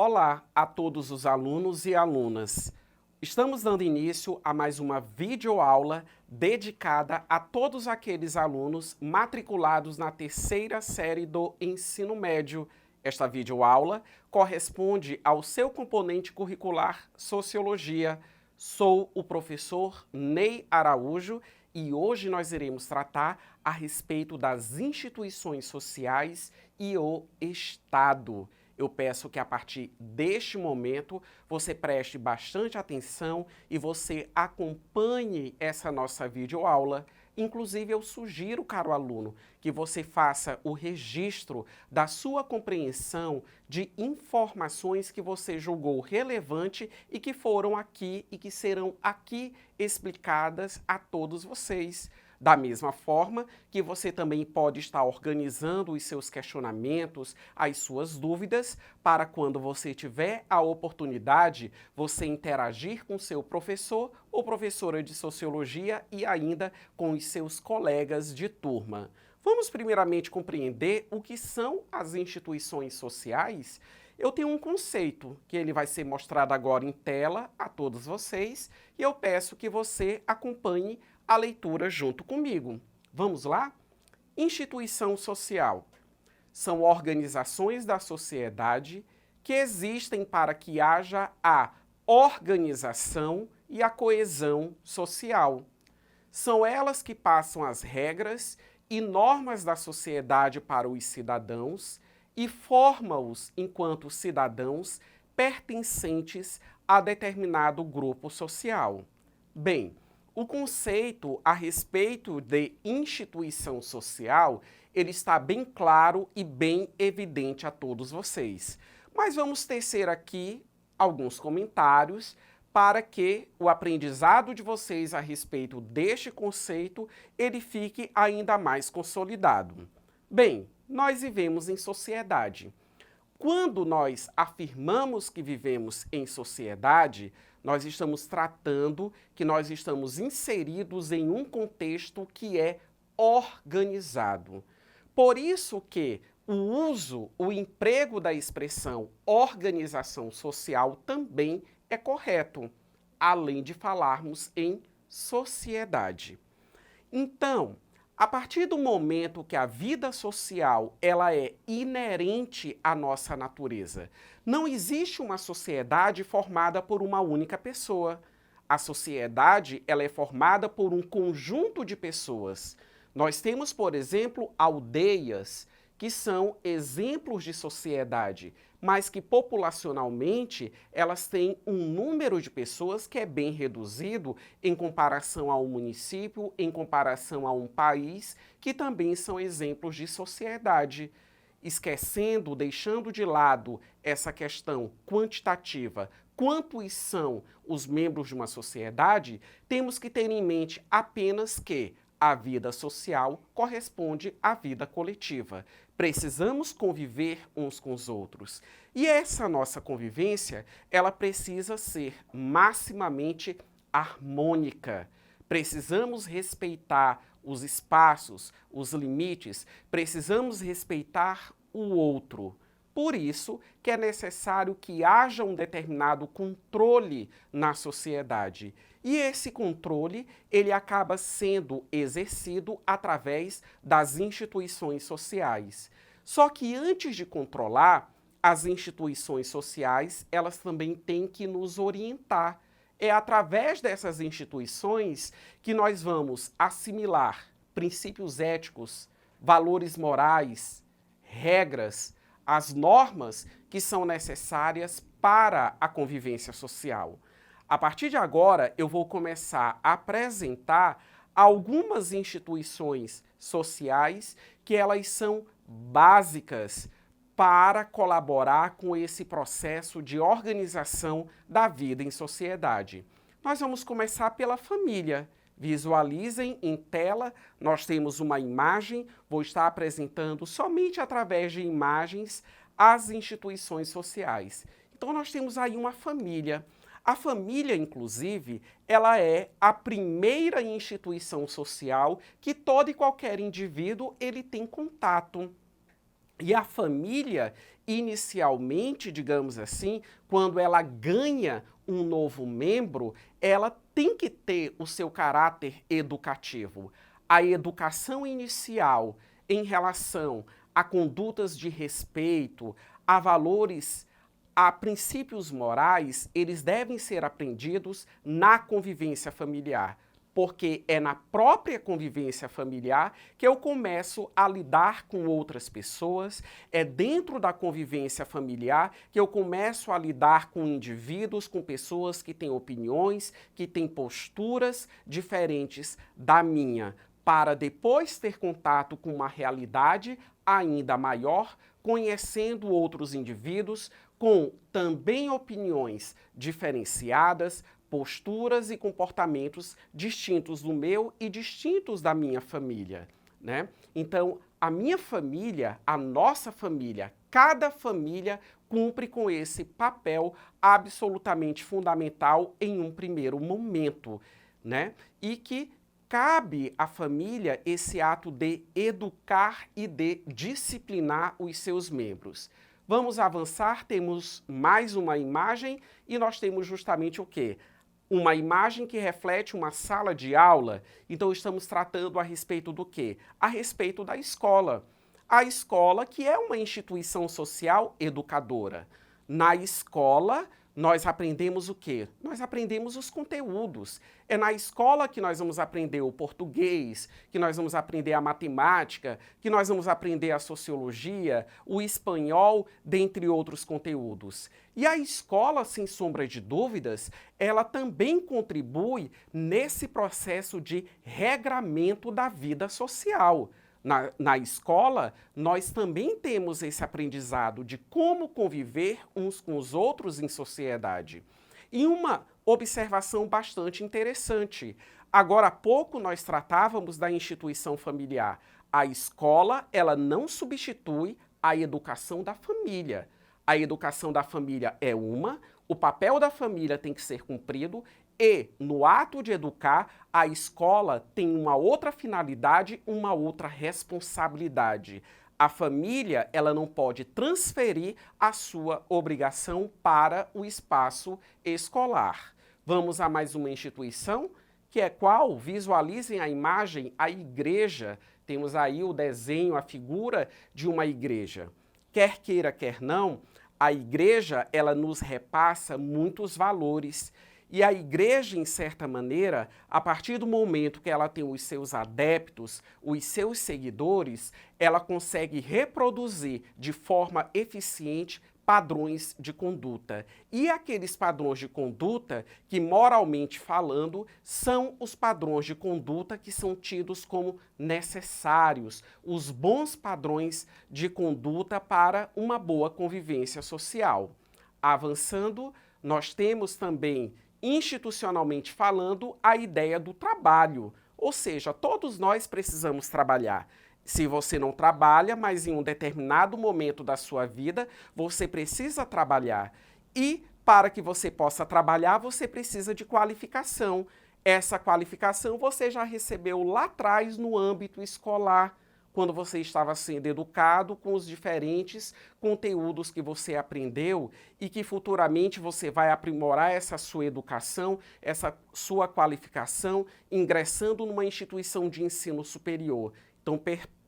Olá a todos os alunos e alunas. Estamos dando início a mais uma videoaula dedicada a todos aqueles alunos matriculados na terceira série do ensino médio. Esta videoaula corresponde ao seu componente curricular Sociologia. Sou o professor Ney Araújo e hoje nós iremos tratar a respeito das instituições sociais e o Estado. Eu peço que a partir deste momento você preste bastante atenção e você acompanhe essa nossa videoaula. Inclusive, eu sugiro, caro aluno, que você faça o registro da sua compreensão de informações que você julgou relevante e que foram aqui e que serão aqui explicadas a todos vocês. Da mesma forma que você também pode estar organizando os seus questionamentos, as suas dúvidas, para quando você tiver a oportunidade, você interagir com seu professor ou professora de Sociologia e ainda com os seus colegas de turma. Vamos primeiramente compreender o que são as instituições sociais? Eu tenho um conceito que ele vai ser mostrado agora em tela a todos vocês e eu peço que você acompanhe a leitura junto comigo. Vamos lá? Instituição social são organizações da sociedade que existem para que haja a organização e a coesão social. São elas que passam as regras e normas da sociedade para os cidadãos e formam-os enquanto cidadãos pertencentes a determinado grupo social. Bem, o conceito a respeito de instituição social, ele está bem claro e bem evidente a todos vocês. Mas vamos tecer aqui alguns comentários para que o aprendizado de vocês a respeito deste conceito, ele fique ainda mais consolidado. Bem, nós vivemos em sociedade. Quando nós afirmamos que vivemos em sociedade, nós estamos tratando que nós estamos inseridos em um contexto que é organizado. Por isso que o emprego da expressão organização social também é correto, além de falarmos em sociedade. Então, a partir do momento que a vida social ela é inerente à nossa natureza, não existe uma sociedade formada por uma única pessoa. A sociedade ela é formada por um conjunto de pessoas. Nós temos, por exemplo, aldeias, que são exemplos de sociedade, mas que populacionalmente elas têm um número de pessoas que é bem reduzido em comparação a um município, em comparação a um país, que também são exemplos de sociedade. Esquecendo, deixando de lado essa questão quantitativa, quantos são os membros de uma sociedade, temos que ter em mente apenas que a vida social corresponde à vida coletiva. Precisamos conviver uns com os outros. E essa nossa convivência, ela precisa ser maximamente harmônica. Precisamos respeitar os espaços, os limites, precisamos respeitar o outro. Por isso que é necessário que haja um determinado controle na sociedade. E esse controle, ele acaba sendo exercido através das instituições sociais. Só que antes de controlar, as instituições sociais, elas também têm que nos orientar. É através dessas instituições que nós vamos assimilar princípios éticos, valores morais, regras, as normas que são necessárias para a convivência social. A partir de agora, eu vou começar a apresentar algumas instituições sociais que elas são básicas para colaborar com esse processo de organização da vida em sociedade. Nós vamos começar pela família. Visualizem em tela, nós temos uma imagem, vou estar apresentando somente através de imagens as instituições sociais. Então nós temos aí uma família. A família, inclusive, ela é a primeira instituição social que todo e qualquer indivíduo ele tem contato. E a família, inicialmente, digamos assim, quando ela ganha um novo membro, ela tem que ter o seu caráter educativo. A educação inicial em relação a condutas de respeito, a valores, a princípios morais, eles devem ser aprendidos na convivência familiar, porque é na própria convivência familiar que eu começo a lidar com outras pessoas, é dentro da convivência familiar que eu começo a lidar com indivíduos, com pessoas que têm opiniões, que têm posturas diferentes da minha, para depois ter contato com uma realidade ainda maior, conhecendo outros indivíduos com também opiniões diferenciadas, posturas e comportamentos distintos do meu e distintos da minha família, né? Então, a minha família, a nossa família, cada família cumpre com esse papel absolutamente fundamental em um primeiro momento, né? E que cabe à família esse ato de educar e de disciplinar os seus membros. Vamos avançar, temos mais uma imagem e nós temos justamente o quê? Uma imagem que reflete uma sala de aula. Então estamos tratando a respeito do quê? A respeito da escola. A escola que é uma instituição social educadora. Na escola, nós aprendemos o quê? Nós aprendemos os conteúdos. É na escola que nós vamos aprender o português, que nós vamos aprender a matemática, que nós vamos aprender a sociologia, o espanhol, dentre outros conteúdos. E a escola, sem sombra de dúvidas, ela também contribui nesse processo de regramento da vida social. Na escola, nós também temos esse aprendizado de como conviver uns com os outros em sociedade. E uma observação bastante interessante. Agora há pouco nós tratávamos da instituição familiar. A escola, ela não substitui a educação da família. A educação da família é uma, o papel da família tem que ser cumprido e, no ato de educar, a escola tem uma outra finalidade, uma outra responsabilidade. A família, ela não pode transferir a sua obrigação para o espaço escolar. Vamos a mais uma instituição, que é qual? Visualizem a imagem, a igreja. Temos aí o desenho, a figura de uma igreja. Quer queira, quer não, a igreja, ela nos repassa muitos valores. E a igreja, em certa maneira, a partir do momento que ela tem os seus adeptos, os seus seguidores, ela consegue reproduzir de forma eficiente padrões de conduta. E aqueles padrões de conduta que, moralmente falando, são os padrões de conduta que são tidos como necessários, os bons padrões de conduta para uma boa convivência social. Avançando, nós temos também, institucionalmente falando, a ideia do trabalho. Ou seja, todos nós precisamos trabalhar. Se você não trabalha, mas em um determinado momento da sua vida, você precisa trabalhar. E para que você possa trabalhar, você precisa de qualificação. Essa qualificação você já recebeu lá atrás no âmbito escolar, quando você estava sendo educado com os diferentes conteúdos que você aprendeu e que futuramente você vai aprimorar essa sua educação, essa sua qualificação, ingressando numa instituição de ensino superior.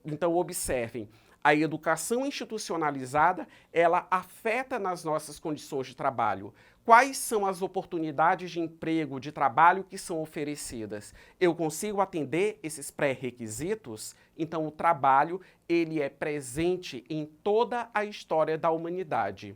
Então observem, a educação institucionalizada, ela afeta nas nossas condições de trabalho. Quais são as oportunidades de emprego, de trabalho que são oferecidas? Eu consigo atender esses pré-requisitos? Então o trabalho, ele é presente em toda a história da humanidade.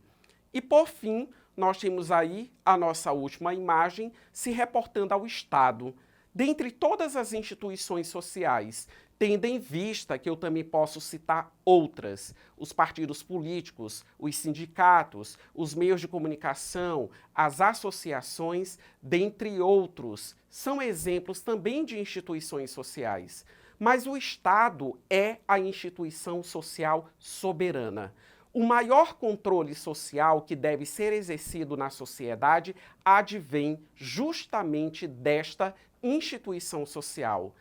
E por fim, nós temos aí a nossa última imagem se reportando ao Estado. Dentre todas as instituições sociais, tendo em vista que eu também posso citar outras, os partidos políticos, os sindicatos, os meios de comunicação, as associações, dentre outros, são exemplos também de instituições sociais. Mas o Estado é a instituição social soberana. O maior controle social que deve ser exercido na sociedade advém justamente desta instituição social.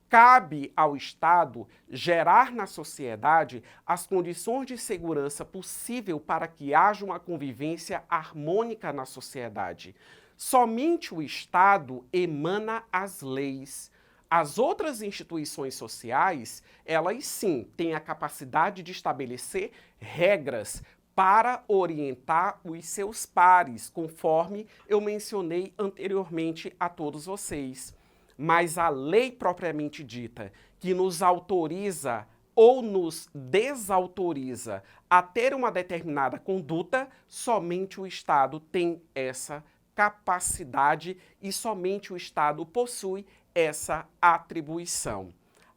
Cabe ao Estado gerar na sociedade as condições de segurança possível para que haja uma convivência harmônica na sociedade. Somente o Estado emana as leis. As outras instituições sociais, elas sim têm a capacidade de estabelecer regras para orientar os seus pares, conforme eu mencionei anteriormente a todos vocês. Mas a lei propriamente dita, que nos autoriza ou nos desautoriza a ter uma determinada conduta, somente o Estado tem essa capacidade e somente o Estado possui essa atribuição.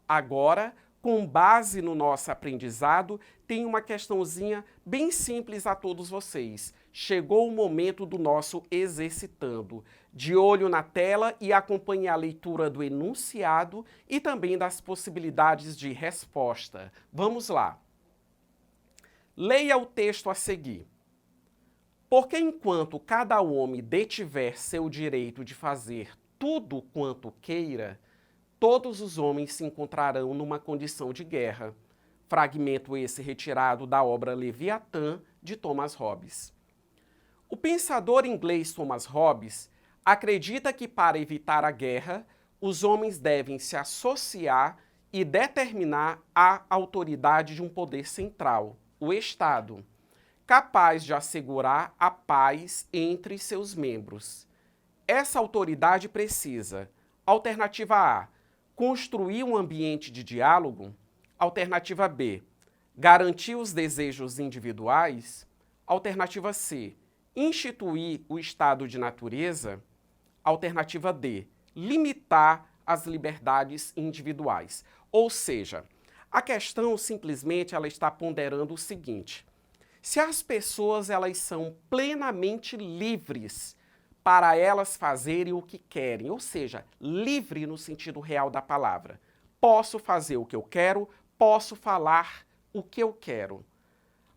Agora, com base no nosso aprendizado, tem uma questãozinha bem simples a todos vocês. Chegou o momento do nosso exercitando. De olho na tela e acompanhe a leitura do enunciado e também das possibilidades de resposta. Vamos lá. Leia o texto a seguir. Porque enquanto cada homem detiver seu direito de fazer tudo quanto queira, todos os homens se encontrarão numa condição de guerra. Fragmento esse retirado da obra Leviatã, de Thomas Hobbes. O pensador inglês Thomas Hobbes acredita que para evitar a guerra, os homens devem se associar e determinar a autoridade de um poder central, o Estado, capaz de assegurar a paz entre seus membros. Essa autoridade precisa, alternativa A, construir um ambiente de diálogo. Alternativa B, garantir os desejos individuais. Alternativa C, instituir o estado de natureza. Alternativa D, limitar as liberdades individuais. Ou seja, a questão simplesmente ela está ponderando o seguinte: se as pessoas elas são plenamente livres para elas fazerem o que querem, ou seja, livre no sentido real da palavra. Posso fazer o que eu quero, posso falar o que eu quero.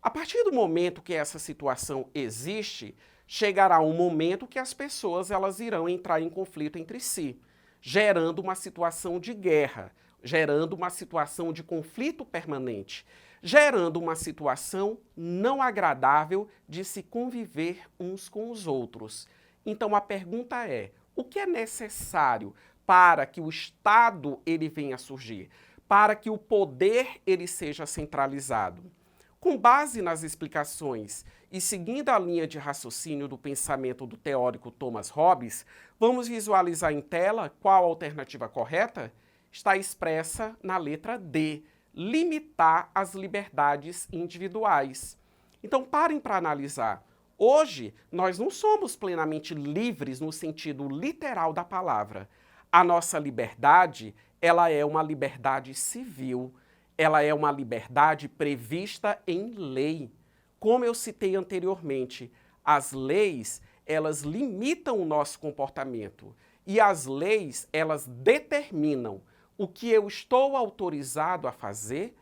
A partir do momento que essa situação existe, chegará um momento que as pessoas elas irão entrar em conflito entre si, gerando uma situação de guerra, gerando uma situação de conflito permanente, gerando uma situação não agradável de se conviver uns com os outros. Então a pergunta é: o que é necessário para que o Estado ele venha a surgir, para que o poder ele seja centralizado? Com base nas explicações e seguindo a linha de raciocínio do pensamento do teórico Thomas Hobbes, vamos visualizar em tela qual a alternativa correta? Está expressa na letra D, limitar as liberdades individuais. Então parem para analisar. Hoje, nós não somos plenamente livres no sentido literal da palavra. A nossa liberdade, ela é uma liberdade civil. Ela é uma liberdade prevista em lei. Como eu citei anteriormente, as leis, elas limitam o nosso comportamento. E as leis, elas determinam o que eu estou autorizado a fazer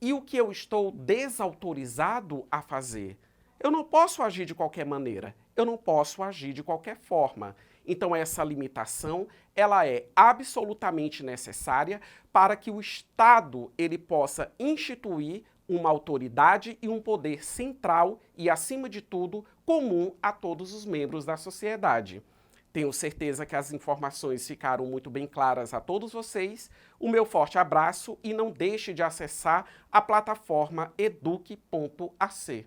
e o que eu estou desautorizado a fazer. Eu não posso agir de qualquer maneira, eu não posso agir de qualquer forma. Então essa limitação, ela é absolutamente necessária para que o Estado ele possa instituir uma autoridade e um poder central e, acima de tudo, comum a todos os membros da sociedade. Tenho certeza que as informações ficaram muito bem claras a todos vocês. O meu forte abraço e não deixe de acessar a plataforma eduque.ac.